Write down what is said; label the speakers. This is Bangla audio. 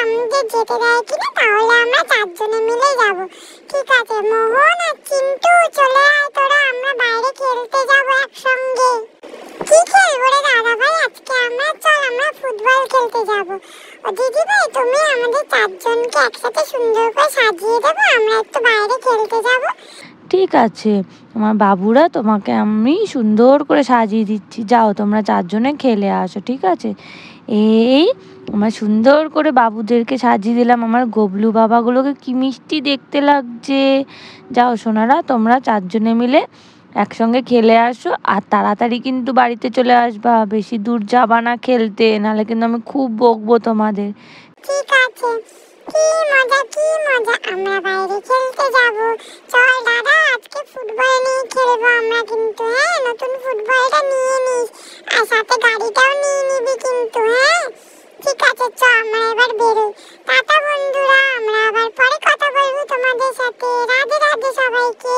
Speaker 1: আমাদের যেতে দেয় কিনা, তাহলে আমরা চারজনে মিলে যাব। ঠিক আছে মোহন আর চিন্টু, চলে আয় তোরা, আমরা বাইরে খেলতে যাব একসঙ্গে। কি খেলবো রে দাদা ভাই আজকে আমরা? চল আমরা ফুটবল খেলতে যাব। ও দিদি ভাই, তুমি আমাদের চারজনকে একসাথে সুন্দর করে সাজিয়ে দেবো, আমরা একটু বাইরে খেলতে যাব।
Speaker 2: ঠিক আছে, আমার বাবুরা তোমাকে আমি সুন্দর করে সাজিয়ে দিচ্ছি, যাও তোমরা চারজনে খেলে আসো। ঠিক আছে, এই আমার সুন্দর করে বাবুদেরকে সাজিয়ে দিলাম। আমার গবলু বাবাগুলোকে কি মিষ্টি দেখতে লাগছে। যাও সোনারা, তোমরা চারজনে মিলে একসঙ্গে খেলে আসো, আর তাড়াতাড়ি কিন্তু বাড়িতে চলে আসবা, বেশি দূর যাবা না খেলতে, নাহলে কিন্তু আমি খুব বকবো তোমাদের।
Speaker 1: ঠিক আছে, কি মজা কি মজা, আমরা বাইরে খেলতে যাব। চল দাদা, আজকে ফুটবল নিয়ে খেলবো আমরা কিন্তু, হ্যাঁ নতুন ফুটবলটা নিয়ে নিস, আর সাথে গাড়িটাও নিয়ে নিবি কিন্তু, হ্যাঁ। ঠিক আছে, চ আমরা এবার বেরোই। টাটা বন্ধুরা, আমরা আবার পরে কথা বলবো তোমাদের সাথে। রাধে রাধে সবাইকে।